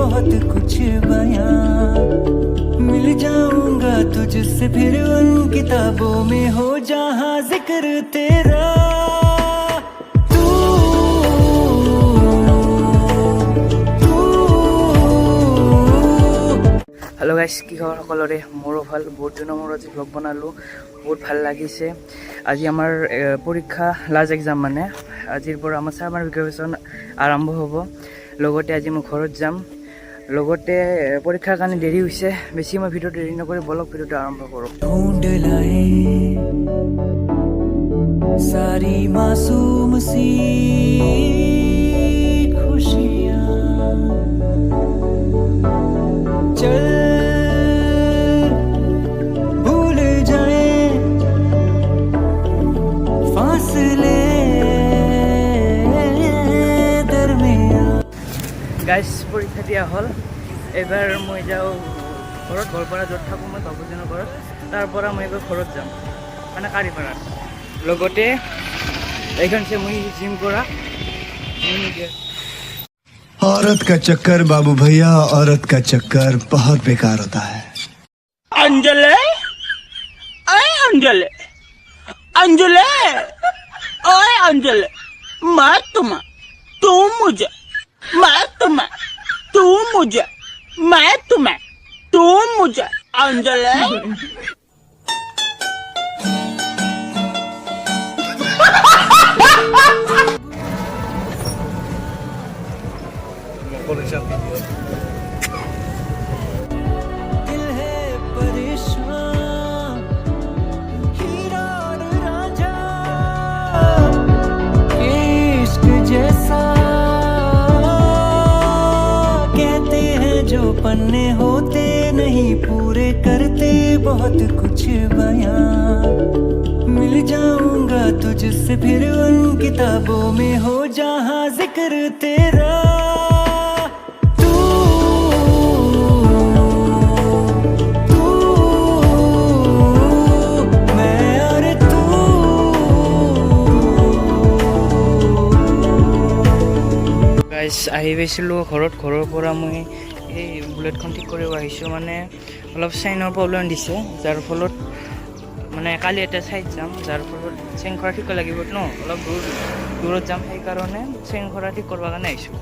बहुत कुछ बयां मिल जाऊंगा तुझसे फिर उन किताबों में हो जहां जिक्र तेरा हेलो गाइस কি খবৰ সকলোৰে মোৰো ভাল বহুত দিনৰ মূৰত আজি ব্লগ বনালোঁ বহুত ভাল লাগিছে আজি আমাৰ পৰীক্ষা লাষ্ট এক্সাম মানে আজিৰ পৰা আমাৰ সামাৰ ভেকেশ্যন আৰম্ভ হ'ব লগতে আজি মই ঘৰত যাম লগতে পৰীক্ষাৰ কাৰণে দেৰি হৈছে বেছি মই ভিডিঅ' দেৰি নকৰি ব্লগ ভিডিঅ'টো আৰম্ভ কৰোঁ ढूंढ लाए सारी मासूम सी खुशियां चल भूल जाए फासले दरमियां গাইছ পৰীক্ষা দিয়া হ'ল এবাৰ মই যাওঁ ঘৰত গোৱালপাৰা য'ত থাকোঁ মই বাবুজনৰ ঘৰত তাৰ পৰা মই এবাৰ ঘৰত যাম মানে কাৰিপাৰাত লগতে এইখন যে মই জিম কৰা औरत का चक्कर बाबू भैया औरत का चक्कर बहुत बेकार होता है अंजले अरे अंजले अंजले ओए अंजले मैं तुम्हें तू मुझे मैं तुम्हें तू मुझे मैं तुम्हें तू मुझे अंजले दिल है परेशान हीरा और राजा इश्क जैसा कहते हैं जो पन्ने होते नहीं पूरे करते बहुत कुछ बयां मिल जाऊंगा तुझसे फिर उन किताबों में हो जहां जिक्र तेरा গাইছ আহি পাইছিলোঁ ঘৰৰ পৰা মই এই বুলেটখন ঠিক কৰিব আহিছোঁ মানে অলপ চাইনৰ প্ৰব্লেম দিছে যাৰ ফলত মানে কালি এটা চাইড যাম যাৰ ফলত চেইন খৰা ঠিক লাগিব ন অলপ দূৰত যাম সেইকাৰণে চেইন খৰা ঠিক কৰিব কাৰণে আহিছোঁ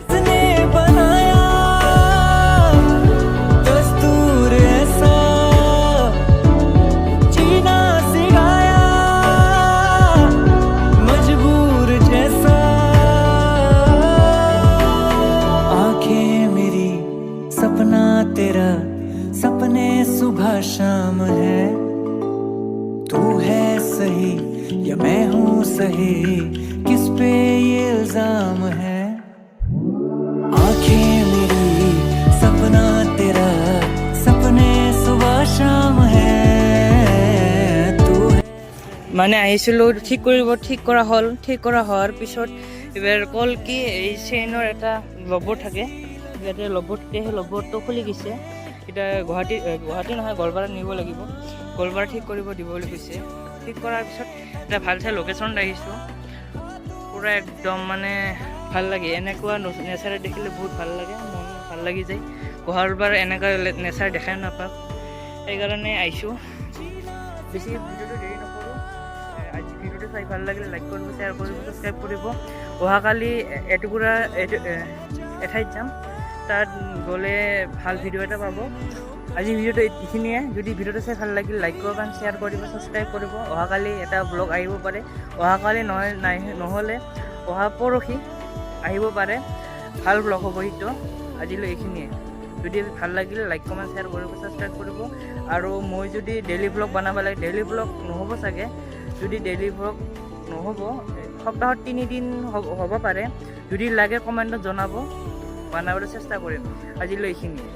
किसने बनाया दस्तूर ऐसा जीना सिखाया मजबूर जैसा आंखें मेरी सपना तेरा सपने सुबह शाम है तू है सही या मैं हूँ सही किस पे ये इल्जाम है आंखें मेरी सपना तेरा सपने सुबह शाम है तू है মানে আহিছিলোঁ ঠিক কৰা হ'ল ঠিক কৰা হোৱাৰ পিছত এবাৰ কল কি এই চেইনৰ এটা লবৰ থাকে ইয়াতে লবৰ থাকে সেই লবৰটো খুলি গৈছে এতিয়া গুৱাহাটী নহয় গোৱালপাৰাত নিব লাগিব গোৱালপাৰা ঠিক কৰিব দিব বুলি কৈছে ঠিক কৰাৰ পিছত এটা ভাল চাই লোকেশ্যনত আহিছোঁ পূৰা একদম মানে ভাল লাগে এনেকুৱা নেচাৰ দেখিলে বহুত ভাল লাগে মন ভাল লাগি যায় গোৱালপাৰা এনেকুৱা নেচাৰ দেখাই নাপাওঁ সেইকাৰণে আহিছোঁ বেছি ভিডিঅ'টো দেৰি নকৰোঁ আজি ভিডিঅ'টো চাই ভাল লাগিলে লাইক কৰিব শ্বেয়াৰ কৰিব ছাবস্ক্ৰাইব কৰিব অহাকালি এটুকুৰা এঠাইত যাম তাত গ'লে ভাল ভিডিঅ' এটা পাব আজি ভিডিঅ'টো এইখিনিয়ে যদি ভিডিঅ'টো চাই ভাল লাগিল লাইক কৰিব শ্বেয়াৰ কৰিব ছাবস্ক্ৰাইব কৰিব অহাকালি এটা ব্লগ আহিব পাৰে অহাকালি নহ'লে অহা পৰহি আহিব পাৰে ভাল ব্লগ হ'ব সেইটো আজিলৈ এইখিনিয়ে যদি ভাল লাগিলে লাইক কমেণ্ট শ্বেয়াৰ কৰিব ছাবস্ক্ৰাইব কৰিব আৰু মই যদি ডেইলি ব্লগ বনাব লাগে ডেইলি ব্লগ নহ'ব চাগে যদি ডেইলি ব্লগ নহ'ব সপ্তাহত 3 দিন হ'ব পাৰে যদি লাগে কমেণ্টত জনাব বনাবলৈ চেষ্টা কৰিম আজিলৈ এইখিনিয়ে